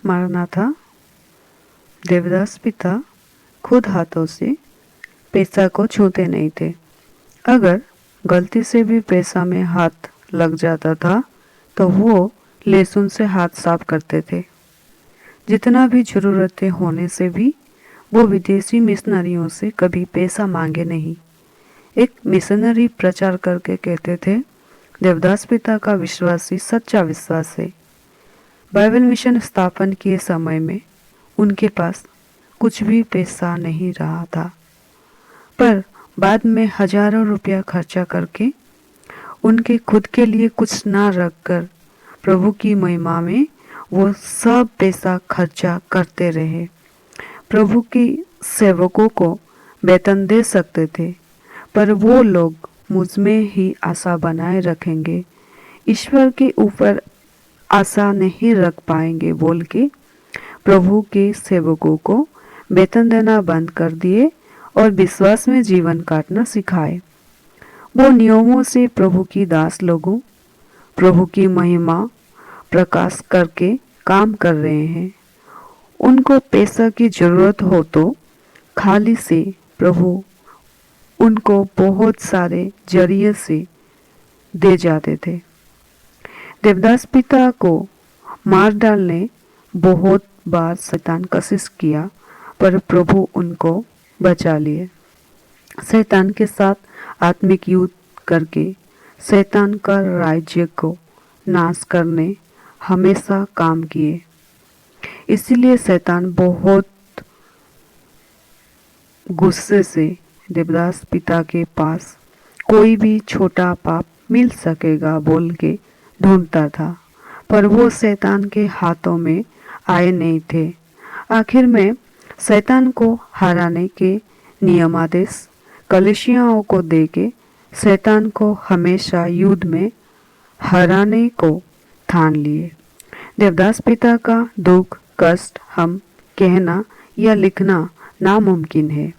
मारना था। देवदास पिता खुद हाथों से पैसा को छूते नहीं थे। अगर गलती से भी पैसा में हाथ लग जाता था तो वो लहसुन से हाथ साफ करते थे। जितना भी जरूरतें होने से भी वो विदेशी मिशनरियों से कभी पैसा मांगे नहीं। एक मिशनरी प्रचार करके कहते थे, देवदास पिता का विश्वास ही सच्चा विश्वास है। बाइबल मिशन स्थापन किए समय में उनके पास कुछ भी पैसा नहीं रहा था, पर बाद में हजारों रुपया खर्चा करके उनके खुद के लिए कुछ ना रखकर प्रभु की महिमा में वो सब पैसा खर्चा करते रहे। प्रभु की सेवकों को वेतन दे सकते थे, पर वो लोग मुझ में ही आशा बनाए रखेंगे, ईश्वर के ऊपर आशा नहीं रख पाएंगे बोल के प्रभु के सेवकों को वेतन देना बंद कर दिए और विश्वास में जीवन काटना सिखाए। वो नियमों से प्रभु की दास लोगों प्रभु की महिमा प्रकाश करके काम कर रहे हैं। उनको पैसा की जरूरत हो तो खाली से प्रभु उनको बहुत सारे जरिए से दे जाते थे। देवदास पिता को मार डालने बहुत बार शैतान कोशिश किया, पर प्रभु उनको बचा लिए। शैतान के साथ आत्मिक युद्ध करके शैतान का राज्य को नाश करने हमेशा काम किए। इसलिए शैतान बहुत गुस्से से देवदास पिता के पास कोई भी छोटा पाप मिल सकेगा बोल के ढूंढता था, पर वो शैतान के हाथों में आए नहीं थे। आखिर में शैतान को हराने के नियमादेश कलीसियाओं को देके शैतान को हमेशा युद्ध में हराने को ठान लिए। देवदास पिता का दुख कष्ट हम कहना या लिखना नामुमकिन है।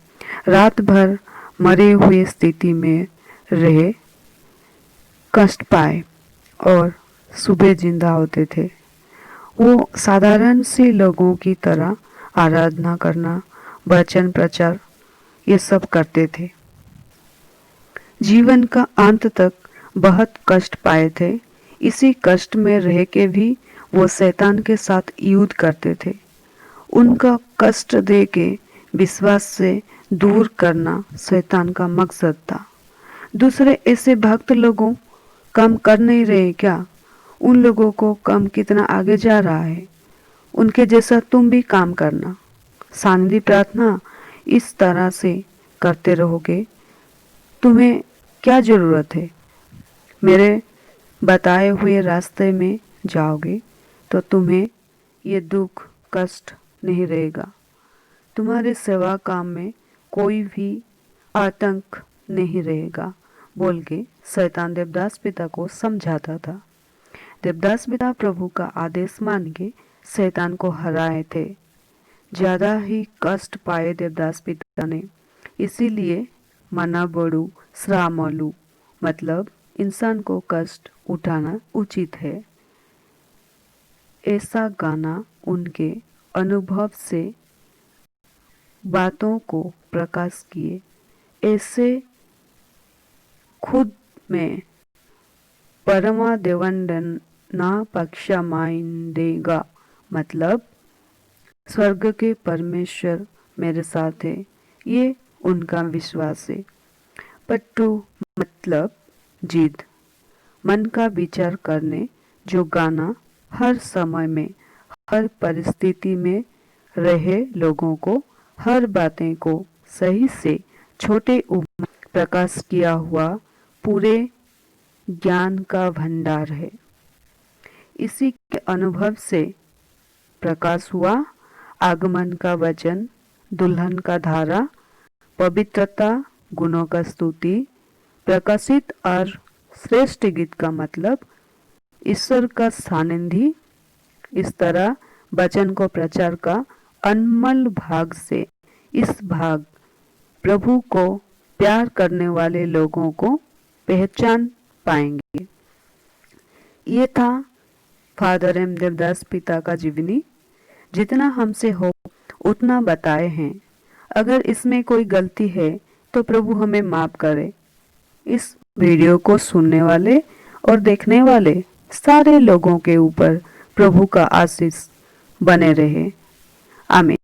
रात भर मरे हुए स्थिति में रहे, कष्ट पाए और सुबह जिंदा होते थे। वो साधारण से लोगों की तरह आराधना करना, वचन प्रचार ये सब करते थे। जीवन का अंत तक बहुत कष्ट पाए थे। इसी कष्ट में रह के भी वो शैतान के साथ युद्ध करते थे। उनका कष्ट दे के विश्वास से दूर करना शैतान का मकसद था। दूसरे ऐसे भक्त लोगों कम कर नहीं रहे क्या? उन लोगों को कम कितना आगे जा रहा है। उनके जैसा तुम भी काम करना। शांति प्रार्थना इस तरह से करते रहोगे, तुम्हें क्या जरूरत है? मेरे बताए हुए रास्ते में जाओगे तो तुम्हें ये दुख कष्ट नहीं रहेगा। तुम्हारे सेवा काम में कोई भी आतंक नहीं रहेगा बोल के शैतान देवदास पिता को समझाता था। देवदास पिता प्रभु का आदेश मान के शैतान को हराए थे। ज्यादा ही कष्ट पाए देवदास पिता ने, इसीलिए मना बड़ू श्रामलू मतलब इंसान को कष्ट उठाना उचित है। ऐसा गाना उनके अनुभव से बातों को प्रकाश किए। ऐसे खुद में परमा देवंडना पक्षा माइंडेगा मतलब स्वर्ग के परमेश्वर मेरे साथ है, ये उनका विश्वास है। पट्टू मतलब जिद, मन का विचार करने जो गाना हर समय में हर परिस्थिति में रहे लोगों को हर बातें को सही से छोटे उम्र प्रकाश किया हुआ पूरे ज्ञान का भंडार है। इसी के अनुभव से प्रकाश हुआ आगमन का वचन, दुल्हन का धारा, पवित्रता, गुणों का स्तुति, प्रकाशित और श्रेष्ठ गीत का मतलब ईश्वर का सानिध्य। इस तरह वचन को प्रचार का अनमोल भाग से इस भाग प्रभु को प्यार करने वाले लोगों को पहचान पाएंगे। ये था फादर एम देवदास पिता का जीवनी। जितना हमसे हो उतना बताए हैं। अगर इसमें कोई गलती है तो प्रभु हमें माफ करे। इस वीडियो को सुनने वाले और देखने वाले सारे लोगों के ऊपर प्रभु का आशीष बने रहे। आमीन।